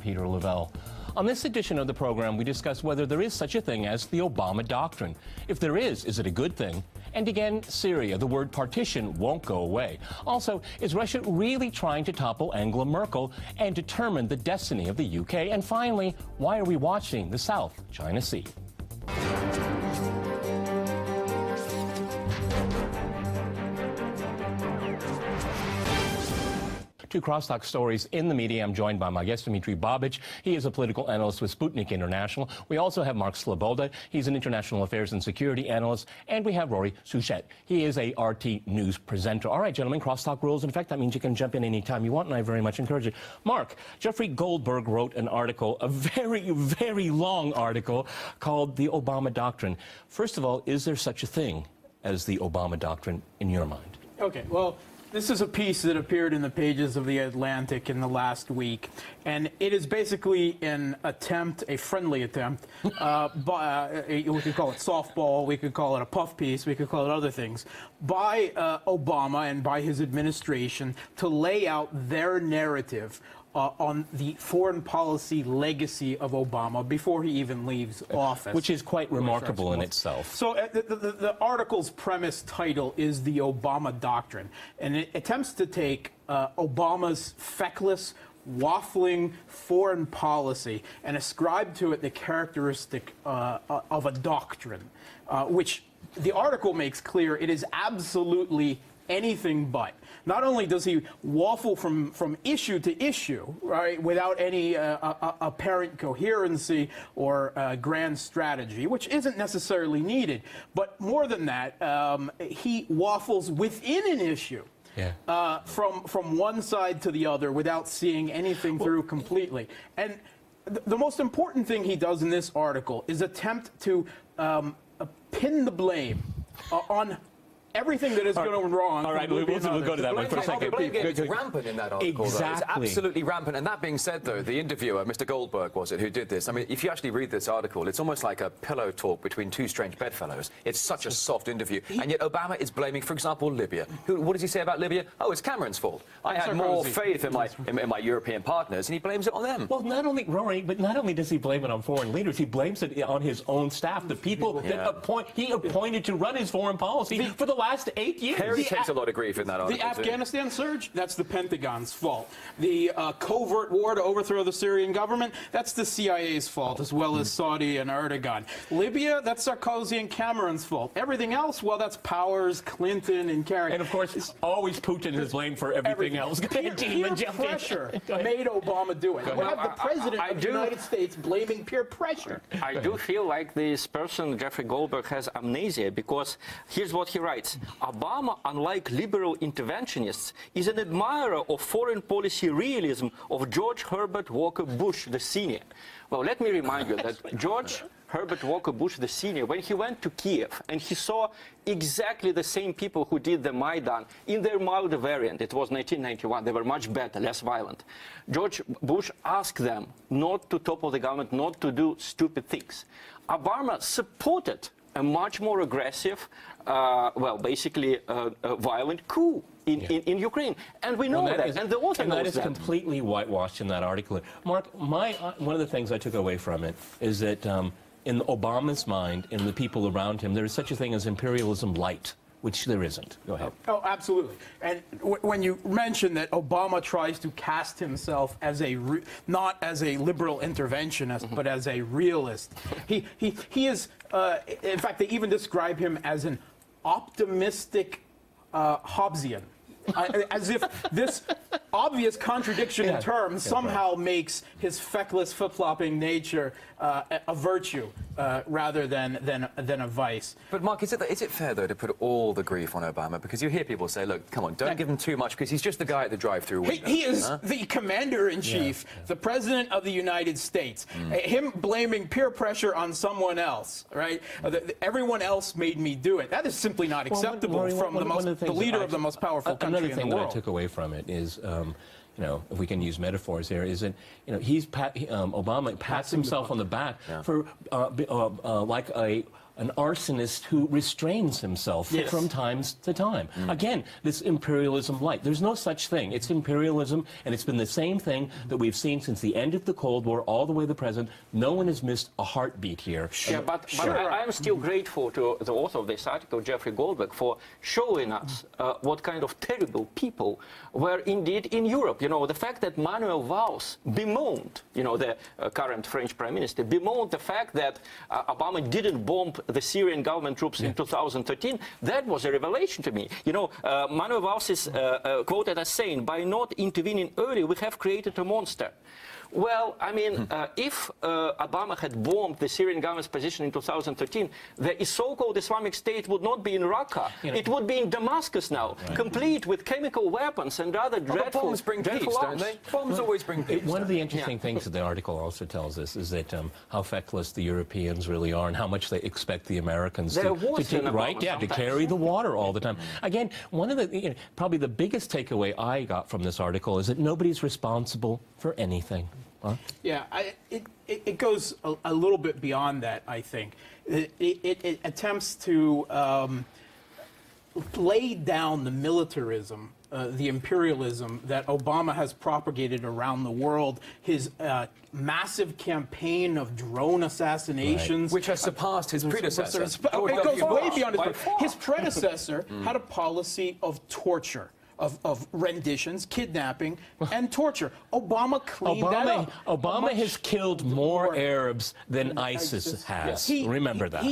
Peter Lavelle. On this edition of the program, we discuss whether there is such a thing as the Obama Doctrine. If there is it a good thing? And again, Syria, the word partition won't go away. Also, is Russia really trying to topple Angela Merkel and determine the destiny of the UK? And finally, why are we watching the South China Sea? Two CrossTalk stories in the media. I'm joined by my guest, Dmitry Babich. He is a political analyst with Sputnik International. We also have Mark Sleboda. He's an international affairs and security analyst. And we have Rory Souchet. He is a RT News presenter. All right, gentlemen, CrossTalk rules. In fact, that means you can jump in anytime you want, and I very much encourage it. Mark, Jeffrey Goldberg wrote an article, a very, very long article, called The Obama Doctrine. First of all, is there such a thing as the Obama Doctrine in your mind? Okay, well, this is a piece that appeared in the pages of The Atlantic in the last week, and it is basically an attempt, a friendly attempt, we could call it softball, we could call it a puff piece, we could call it other things, by Obama and by his administration to lay out their narrative on the foreign policy legacy of Obama before he even leaves office. Which is quite remarkable in itself. So the article's premise title is The Obama Doctrine, and it attempts to take Obama's feckless, waffling foreign policy and ascribe to it the characteristic of a doctrine, which the article makes clear it is absolutely anything but. Not only does he waffle from issue to issue, right, without any apparent coherency or grand strategy, which isn't necessarily needed, but more than that, he waffles within an issue. Yeah. From one side to the other without seeing anything through completely. And the most important thing he does in this article is attempt to pin the blame on everything that is going wrong. All right, we'll go to that one for a second. It's rampant in that article. Exactly. Though. It's absolutely rampant. And that being said, though, the interviewer, Mr. Goldberg, was it, who did this? I mean, if you actually read this article, it's almost like a pillow talk between two strange bedfellows. It's such a soft interview. And yet Obama is blaming, for example, Libya. What does he say about Libya? Oh, it's Cameron's fault. I had more faith in my European partners, and he blames it on them. Well, not only, Rory, but not only does he blame it on foreign leaders, he blames it on his own staff, the people that he appointed to run his foreign policy for the last 8 years. Harry takes a lot of grief in that article. The Afghanistan surge, that's the Pentagon's fault. The covert war to overthrow the Syrian government, that's the CIA's fault, as well as Saudi and Erdogan. Libya, that's Sarkozy and Cameron's fault. Everything else, well, that's Powers, Clinton, and Kerry. And of course, always Putin is blamed for everything else. Peer pressure made Obama do it. We have the President of the United States blaming peer pressure. I do feel like this person, Jeffrey Goldberg, has amnesia, because here's what he writes. Obama, unlike liberal interventionists, is an admirer of foreign policy realism of George Herbert Walker Bush, the senior. Well, let me remind you that George Herbert Walker Bush, the senior, when he went to Kiev and he saw exactly the same people who did the Maidan in their milder variant, it was 1991, they were much better, less violent. George Bush asked them not to topple the government, not to do stupid things. Obama supported a much more aggressive, violent coup in Ukraine. And we know that. And the author knows that. And that is completely whitewashed in that article. Mark, one of the things I took away from it is that in Obama's mind, in the people around him, there is such a thing as imperialism light, which there isn't. Go ahead. Oh, absolutely. And when you mention that Obama tries to cast himself as not as a liberal interventionist, but as a realist, he is, in fact, they even describe him as an optimistic Hobbesian. As if this obvious contradiction in terms somehow makes his feckless, flip-flopping nature a virtue rather than a vice. But Mark, is it fair though to put all the grief on Obama? Because you hear people say, "Look, come on, don't give him too much," because he's just the guy at the drive-through window. He is the commander-in-chief, the president of the United States. Him blaming peer pressure on someone else, right? Everyone else made me do it. That is simply not acceptable from the leader of the most powerful country. Another thing that I took away from it is, if we can use metaphors here, is that Obama pats himself on the back for like a an arsonist who restrains himself Yes. from time to time. Again, this imperialism light. There's no such thing. It's imperialism, and it's been the same thing that we've seen since the end of the Cold War all the way to the present. No one has missed a heartbeat here. Yeah, but I'm still grateful to the author of this article, Jeffrey Goldberg, for showing us what kind of terrible people were indeed in Europe. You know, the fact that Manuel Valls bemoaned, you know, the current French Prime Minister, bemoaned the fact that Obama didn't bomb the Syrian government troops in 2013, that was a revelation to me. You know, Manuel Valls is quoted as saying, by not intervening early, we have created a monster. Well, I mean, if Obama had bombed the Syrian government's position in 2013, the so-called Islamic State would not be in Raqqa. It would be in Damascus now, complete with chemical weapons and other dreadful... bombs bring peace, don't they? Bombs always bring peace. One of the interesting things that the article also tells us is that how feckless the Europeans really are and how much they expect the Americans to carry the water all the time. Again, one of the probably the biggest takeaway I got from this article is that nobody's responsible for anything. Huh? Yeah, it goes a little bit beyond that, I think. It attempts to lay down the militarism, the imperialism that Obama has propagated around the world, his massive campaign of drone assassinations. Which has surpassed his predecessor. It goes way beyond his predecessor had a policy of torture. Of renditions, kidnapping, and torture. Obama cleaned that up. Obama has killed more Arabs than ISIS has. Remember that.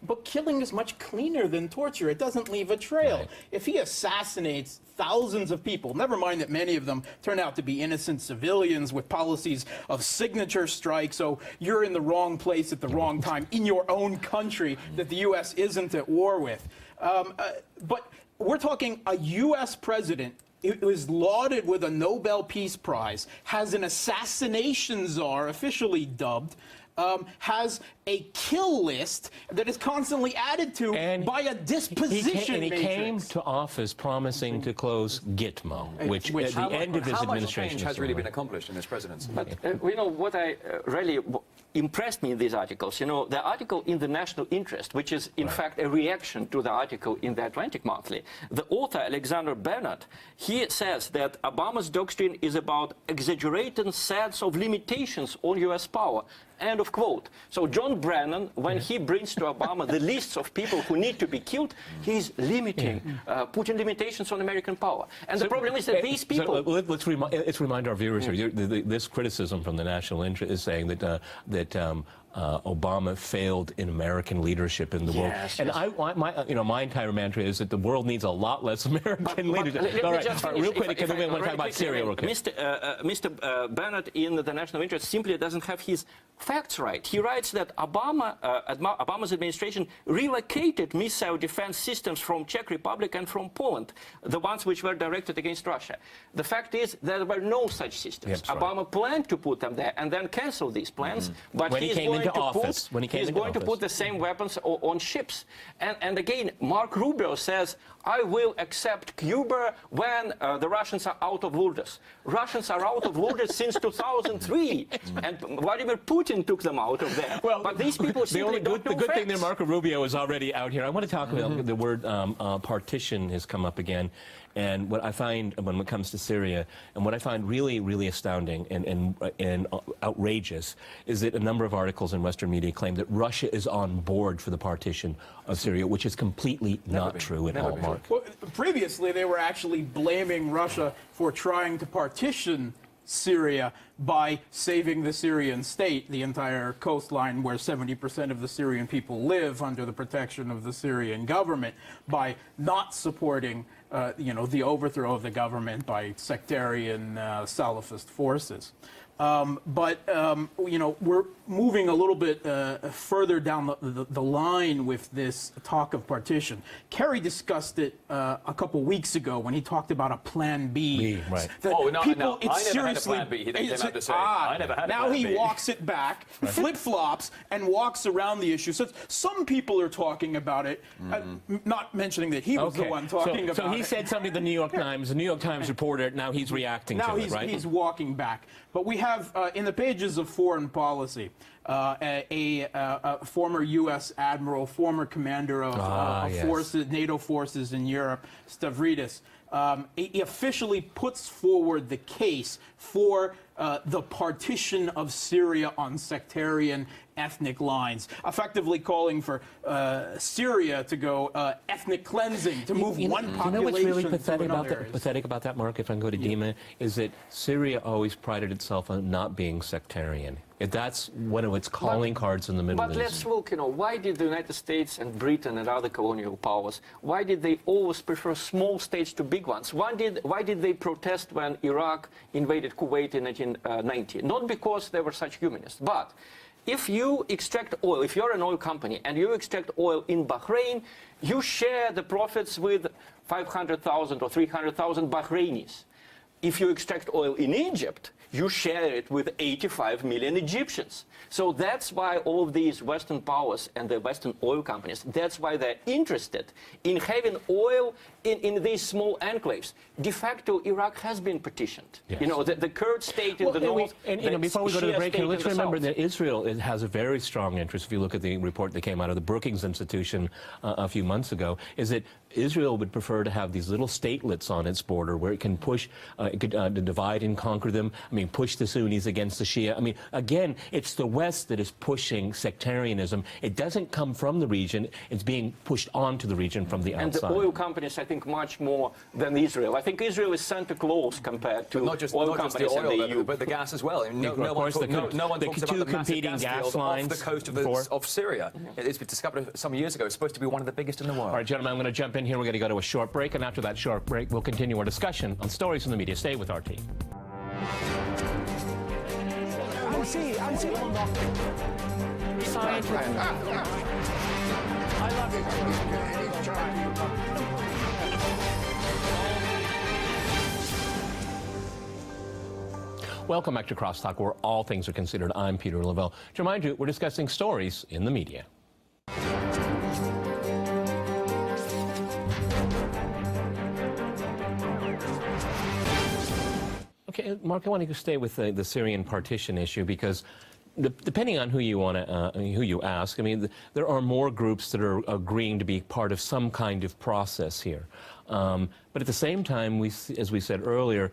But killing is much cleaner than torture. It doesn't leave a trail. Right. If he assassinates thousands of people, never mind that many of them turn out to be innocent civilians with policies of signature strike, so you're in the wrong place at the wrong time in your own country that the U.S. isn't at war with. But we're talking a U.S. president who is lauded with a Nobel Peace Prize, has an assassination czar, officially dubbed, has a kill list that is constantly added to by a disposition matrix. He came to office promising to close Gitmo, which at the end of his how much administration change has really been accomplished in this presidency? But you know what I really impressed me in these articles, you know, the article in the National Interest, which is in fact a reaction to the article in the Atlantic Monthly, the author Alexander Bennett, he says that Obama's doctrine is about exaggerating sets of limitations on U.S. power. End of quote. So John Brennan, when he brings to Obama the lists of people who need to be killed, he's limiting, putting limitations on American power. And the problem is that these people... let's remind our viewers here, this criticism from the National Interest is saying that, Obama failed in American leadership in the world. And my entire mantra is that the world needs a lot less American leadership. All right, real quick, because we want to talk about Syria real quick. Mr. Bennett in the National Interest simply doesn't have his facts right. He writes that Obama's administration relocated missile defense systems from Czech Republic and from Poland, the ones which were directed against Russia. The fact is there were no such systems. Obama planned to put them there and then canceled these plans, but when he came into office, he's going to put the same weapons on ships. And again, Mark Rubio says, I will accept Cuba when the Russians are out of Lourdes. Russians are out of Lourdes since 2003, and Vladimir Putin took them out of there. Well, but these people simply don't know the good facts. thing that Marco Rubio is already out here. I want to talk about the word partition has come up again. And what I find when it comes to Syria, and what I find really, really astounding and outrageous, is that a number of articles in Western media claim that Russia is on board for the partition of Syria, which is completely not true at all, Mark. Well, previously, they were actually blaming Russia for trying to partition Syria by saving the Syrian state, the entire coastline where 70% of the Syrian people live under the protection of the Syrian government, by not supporting the overthrow of the government by sectarian Salafist forces. We're moving a little bit further down the line with this talk of partition. Kerry discussed it a couple weeks ago when he talked about a Plan B. Right. I never had a Plan B. He then came out to say, I never had a Plan B. Now he walks it back, flip-flops, and walks around the issue. So some people are talking about it, not mentioning that he was the one talking about it. So he said something to the New York Times. The New York Times reporter, now he's reacting to it, right? Now he's walking back. But we have, in the pages of Foreign Policy, a former U.S. admiral, former commander of yes. forces, NATO forces in Europe, Stavridis. He officially puts forward the case for the partition of Syria on sectarian ethnic lines, effectively calling for Syria to go ethnic cleansing, to move one population you know what's really to another. pathetic about that, Mark, if I can go to Dima, is that Syria always prided itself on not being sectarian. That's one of its calling cards in the Middle East. But let's look, why did the United States and Britain and other colonial powers, why did they always prefer small states to big ones? Why did they protest when Iraq invaded Kuwait in 1990? Not because they were such humanists, but if you extract oil, if you're an oil company and you extract oil in Bahrain, you share the profits with 500,000 or 300,000 Bahrainis. If you extract oil in Egypt, you share it with 85 million Egyptians. So that's why all of these Western powers and the Western oil companies, that's why they're interested in having oil in these small enclaves. De facto, Iraq has been partitioned. Yes. The Kurd state in the north. And before we go to the Shia break here, state let's in the remember south. that Israel has a very strong interest. If you look at the report that came out of the Brookings Institution a few months ago, is that Israel would prefer to have these little statelets on its border where it can push, to divide and conquer them. I mean, push the Sunnis against the Shia. I mean, again, it's the West that is pushing sectarianism. It doesn't come from the region. It's being pushed onto the region from the And outside. the oil companies, I think, much more than Israel. I think Israel is Santa Claus compared to Not just oil the companies oil, in the EU. but the gas as well. No Of one course, talks the about two the massive competing gas gas field lines off the coast of Syria. It's been discovered some years ago. It's supposed to be one of the biggest in the world. All right, gentlemen, I'm going to jump in here. We're going to go to a short break, and after that short break, we'll continue our discussion on stories in the media. Stay with RT. Welcome back to CrossTalk, where all things are considered. I'm Peter Lavelle. To remind you, we're discussing stories in the media. Okay, Mark, I want to stay with the Syrian partition issue because depending on who you want to, who you ask, I mean, there are more groups that are agreeing to be part of some kind of process here. But at the same time, as we said earlier,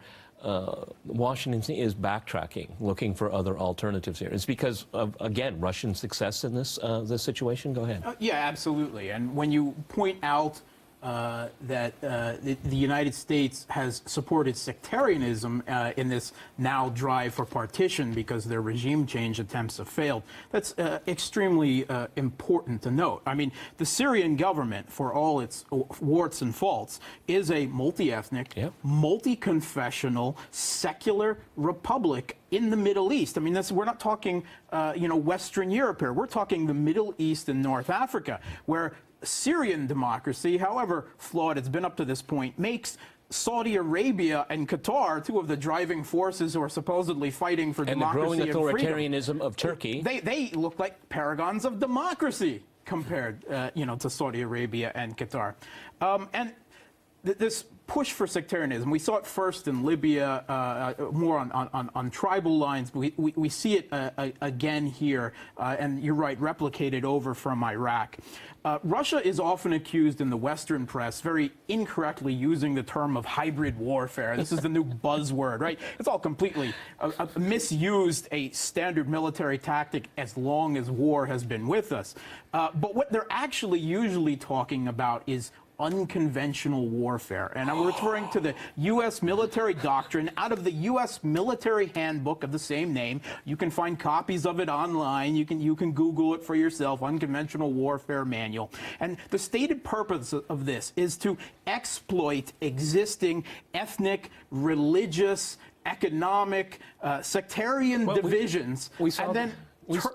Washington is backtracking, looking for other alternatives here. It's because of, again, Russian success in this situation. Go ahead. Yeah, absolutely. And when you point out that the United States has supported sectarianism in this now drive for partition because their regime change attempts have failed. That's extremely important to note. I mean, the Syrian government, for all its warts and faults, is a multi-ethnic, multi-confessional, secular republic in the Middle East. I mean, we're not talking, Western Europe here. We're talking the Middle East and North Africa, where Syrian democracy, however flawed it's been up to this point, makes Saudi Arabia and Qatar two of the driving forces who are supposedly fighting for democracy and the growing freedom. authoritarianism of Turkey. They look like paragons of democracy compared, to Saudi Arabia and Qatar. This push for sectarianism, we saw it first in Libya, more on tribal lines. We see it again here, and you're right, replicated over from Iraq. Russia is often accused in the Western press, very incorrectly using the term of hybrid warfare. This is the new buzzword, right? It's all completely misused, a standard military tactic as long as war has been with us. But what they're actually usually talking about is unconventional warfare. And I'm referring to the U.S. military doctrine out of the U.S. military handbook of the same name. You can find copies of it online. You can Google it for yourself, Unconventional Warfare Manual. And the stated purpose of this is to exploit existing ethnic, religious, economic, sectarian divisions, and then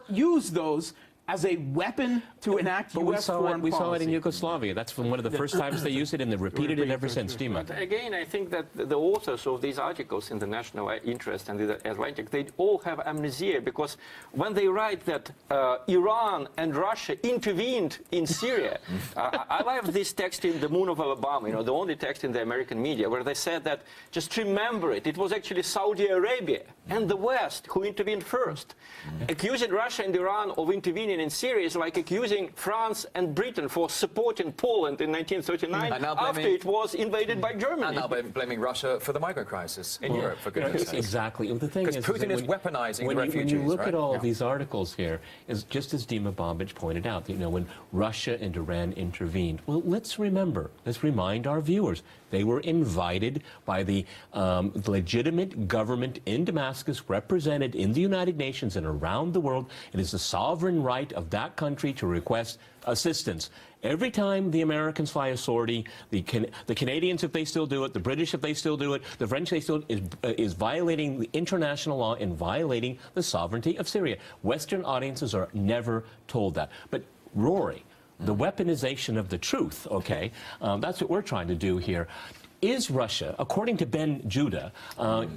use those as a weapon to enact U.S. foreign policy. We saw it in Yugoslavia. That's from one of the first times they used it, and they've repeated it ever since. Dima. Again, I think that the authors of these articles in the National Interest and the Atlantic, they all have amnesia, because when they write that Iran and Russia intervened in Syria, I love this text in The Moon of Alabama, the only text in the American media, where they said that, just remember it was actually Saudi Arabia and the West, who intervened first. Accusing Russia and Iran of intervening in Syria is like accusing France and Britain for supporting Poland in 1939 And now after it was invaded by Germany. And now blaming Russia for the migrant crisis in Europe, for goodness sake. Exactly. The thing is, Putin is weaponizing the refugees. When you look right? at all of these articles here, is just as Dima Babic pointed out, when Russia and Iran intervened. Well, let's remind our viewers, they were invited by the legitimate government in Damascus, represented in the United Nations and around the world. It is the sovereign right of that country to request assistance. Every time the Americans fly a sortie, the Canadians, if they still do it, the British, if they still do it, the French, they still is violating the international law and violating the sovereignty of Syria. Western audiences are never told that. But Rory, the weaponization of the truth, okay, that's what we're trying to do here. Is Russia, according to Ben Judah,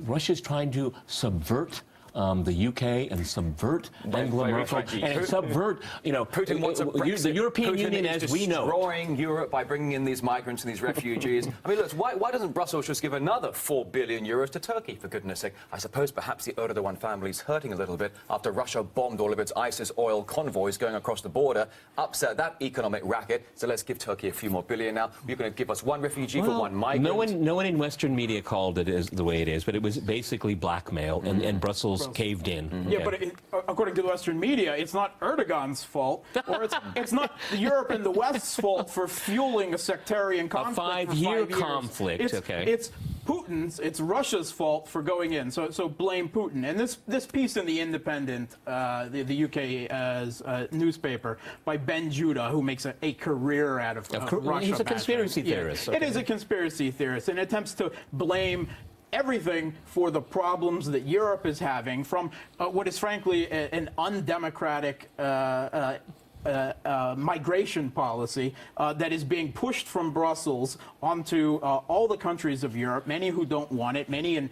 Russia's trying to subvert the UK and subvert Angela Merkel and subvert, Putin wants a Brexit. the European Putin Union is as we know it. destroying Europe by bringing in these migrants and these refugees. I mean, look, why doesn't Brussels just give another 4 billion euros to Turkey, for goodness sake? I suppose perhaps the Erdogan family's hurting a little bit after Russia bombed all of its ISIS oil convoys going across the border, upset that economic racket. So let's give Turkey a few more billion now. You're going to give us one refugee for one migrant. No one in Western media called it as the way it is, but it was basically blackmail, and Brussels caved in. Yeah, but according to the Western media, it's not Erdogan's fault, or it's not Europe and the West's fault for fueling a sectarian conflict. A 5-year conflict. It's Putin's, it's Russia's fault for going in. So blame Putin. And this piece in the Independent, the UK's newspaper, by Ben Judah, who makes a career out of Russia. He's a conspiracy theorist. Yeah. It is a conspiracy theorist, and attempts to blame everything for the problems that Europe is having from what is frankly an undemocratic migration policy that is being pushed from Brussels onto all the countries of Europe, many who don't want it, many in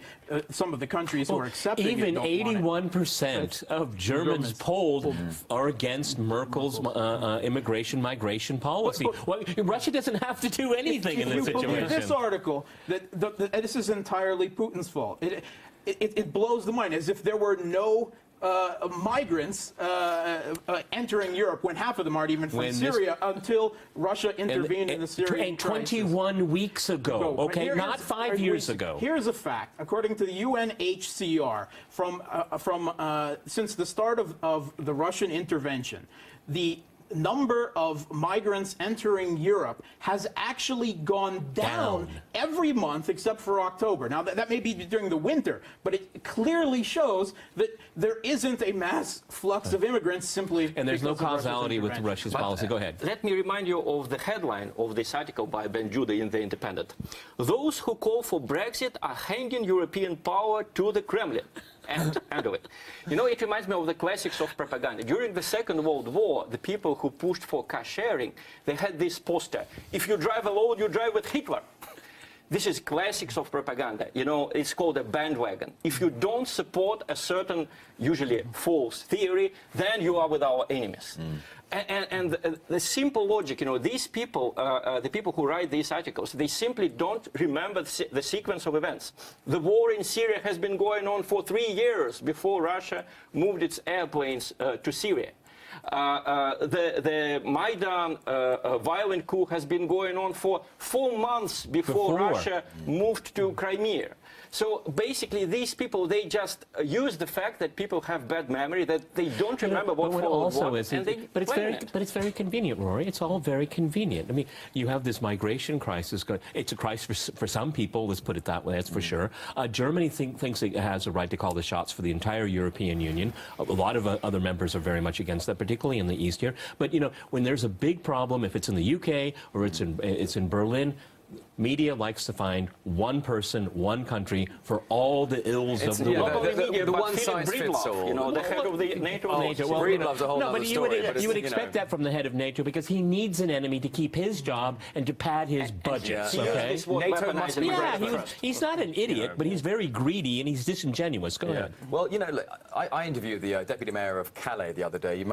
some of the countries who are accepting even it don't want it. 81% of Germans polled are against Merkel's migration policy. Well, Russia doesn't have to do anything in this If you believe situation. this article, this is entirely Putin's fault. It blows the mind, as if there were no migrants entering Europe, when half of them aren't even from Syria, until Russia intervened in the Syrian crisis. 21 weeks ago, okay, not 5 years ago. Here's a fact. According to the UNHCR, since the start of the Russian intervention, the number of migrants entering Europe has actually gone down every month except for October. Now, that may be during the winter, but it clearly shows that there isn't a mass flux of immigrants simply And there's no because of causality with Russia's Russia's policy. Go ahead. Let me remind you of the headline of this article by Ben Judah in The Independent. Those who call for Brexit are handing European power to the Kremlin. End of it. It reminds me of the classics of propaganda. During the Second World War, the people who pushed for car sharing, they had this poster: if you drive alone, you drive with Hitler. This is classics of propaganda. It's called a bandwagon. If you don't support a certain, usually false theory, then you are with our enemies. And the simple logic, these people, the people who write these articles, they simply don't remember the sequence of events. The war in Syria has been going on for 3 years before Russia moved its airplanes to Syria. The Maidan violent coup has been going on for 4 months before Russia moved to Crimea. So basically, these people, they just use the fact that people have bad memory, that they don't remember what followed what, and they blame it. But it's very convenient, Rory. It's all very convenient. I mean, you have this migration crisis going. It's a crisis for some people, let's put it that way, that's for sure. Germany thinks it has a right to call the shots for the entire European Union. A lot of other members are very much against that, particularly in the East here. But, when there's a big problem, if it's in the UK or it's in Berlin, media likes to find one person, one country for all the ills of the world. The one size fits all. The head of the NATO. Breedlove's a whole no, other but story. you would expect that from the head of NATO, because he needs an enemy to keep his job and to pad his budgets. Okay? NATO must be he's not an idiot, but he's very greedy and he's disingenuous. Go ahead. Well, look, I interviewed the deputy mayor of Calais the other day.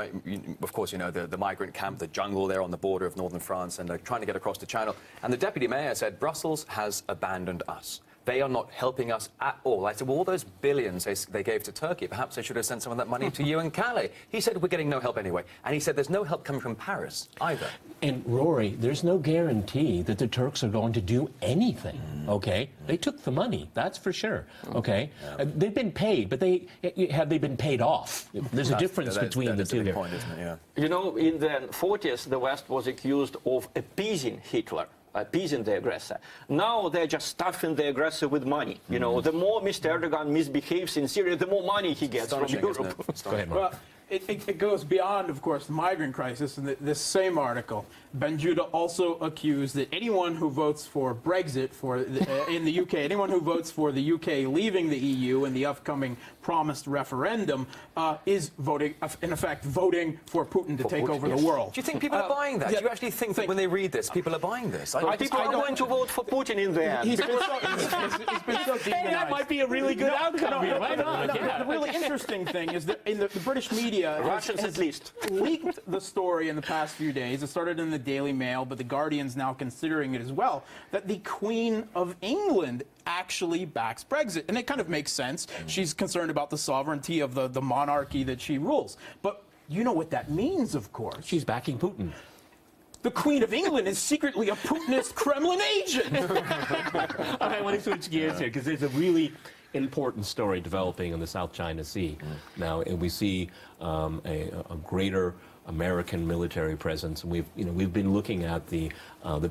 Of course, the migrant camp, the jungle there on the border of northern France, and they're trying to get across the Channel. And the deputy mayor said, Brussels has abandoned us. they are not helping us at all. I said, well, all those billions they gave to Turkey, perhaps they should have sent some of that money to you and Calais. He said, we're getting no help anyway. And he said, there's no help coming from Paris either. And Rory, there's no guarantee that the Turks are going to do anything, okay? They took the money, that's for sure, okay? They've been paid, but have they been paid off? There's a difference between the two here. Point, isn't it? Yeah. You know, in the 40s, the West was accused of appeasing Hitler, appeasing the aggressor. Now they're just stuffing the aggressor with money. You know, the more Mr. Erdogan misbehaves in Syria, the more money he gets from Europe. Go ahead, Mark. Well, it goes beyond, of course, the migrant crisis. In this same article, Ben Judah also accused that anyone who votes for Brexit in the UK, anyone who votes for the UK leaving the EU in the upcoming promised referendum, is voting, in effect, voting for Putin to take over the world. Do you think people are buying that? Do you actually think that when they read this, people are buying this? People are going to vote for Putin in the end. He's been so Hey, demonized. that might be a really good outcome here. Why not? The really interesting thing is that in the British media, Russians has at least, leaked the story in the past few days. It started in the Daily Mail, but the Guardian's now considering it as well, that the Queen of England actually backs Brexit. And it kind of makes sense. She's concerned about the sovereignty of the monarchy that she rules. But you know what that means, of course. She's backing Putin. The Queen of England is secretly a Putinist Kremlin agent. I want to switch gears here because there's a really important story developing in the South China Sea now, and we see a greater American military presence, and we've been looking at the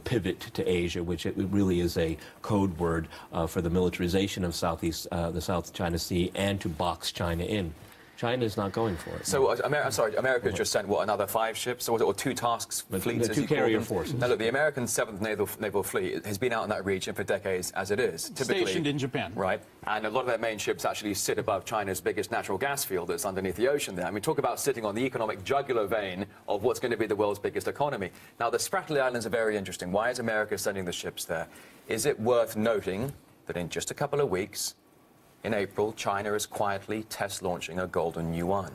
pivot to Asia, which it really is a code word for the militarization of the South China Sea and to box China in. China is not going for it. So, America just sent, what, another 5 ships, or 2 tasks fleets, the as 2 you call carrier them? forces. Now, look, the American 7th Naval Fleet has been out in that region for decades, as it is. Typically, Stationed in Japan. Right. And a lot of their main ships actually sit above China's biggest natural gas field that's underneath the ocean there. I mean, talk about sitting on the economic jugular vein of what's going to be the world's biggest economy. Now, the Spratly Islands are very interesting. Why is America sending the ships there? Is it worth noting that in just a couple of weeks, in April, China is quietly test launching a golden yuan?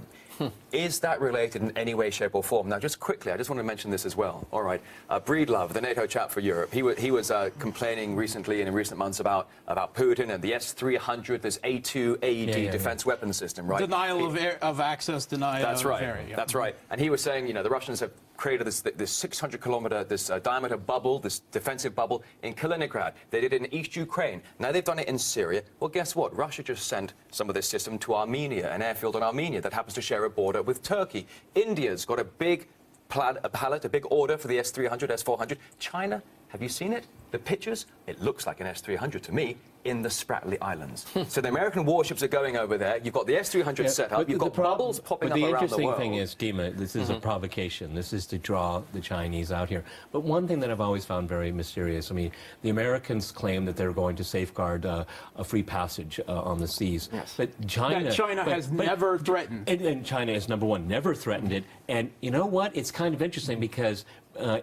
Is that related in any way, shape, or form? Now, just quickly, I just want to mention this as well. All right, Breedlove, the NATO chap for Europe, he was complaining recently and in recent months about Putin and the S-300, this A2 AED defense weapon system, right? Denial of access, denial That's of right. area. Yeah. That's right. And he was saying, the Russians have created this 600-kilometer, diameter bubble, this defensive bubble in Kaliningrad. They did it in East Ukraine. Now they've done it in Syria. Well, guess what? Russia just sent some of this system to Armenia, an airfield in Armenia that happens to share a border with Turkey. India's got a big pallet, a big order for the S-300, S-400. China, have you seen it? The pictures? It looks like an S-300 to me in the Spratly Islands. So the American warships are going over there. You've got the S-300 set up. You've got bubbles popping up around the world. The interesting thing is, Dima, this is a provocation. This is to draw the Chinese out here. But one thing that I've always found very mysterious, I mean, the Americans claim that they're going to safeguard a free passage on the seas. Yes. But China has never threatened. And China is, number one, never threatened it. And you know what? It's kind of interesting because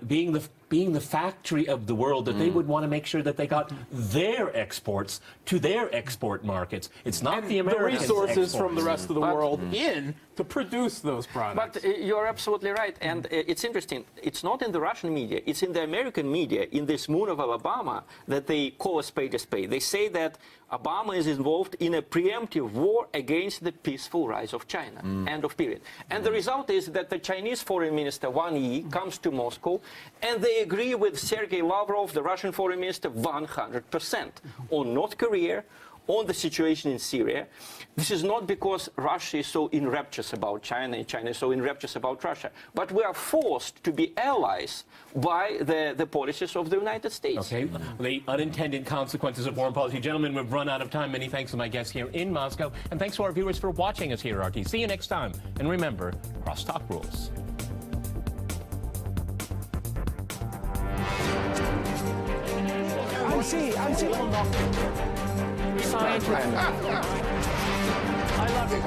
being the factory of the world, that they would want to make sure that they got their exports to their export markets. It's not the Americans' resources exports. from the rest of the world in to produce those products. But you're absolutely right, and it's interesting. It's not in the Russian media, it's in the American media, in this moon of Obama, that they call a spade a spade. They say that Obama is involved in a preemptive war against the peaceful rise of China. End of period. And the result is that the Chinese foreign minister, Wang Yi, comes to Moscow, and they agree with Sergei Lavrov, the Russian foreign minister, 100% on North Korea, on the situation in Syria. This is not because Russia is so enraptured about China and China is so enraptured about Russia, but we are forced to be allies by the policies of the United States. Okay, the unintended consequences of foreign policy. Gentlemen, we've run out of time. Many thanks to my guests here in Moscow, and thanks to our viewers for watching us here at RT. See you next time, and remember, CrossTalk rules. I love it.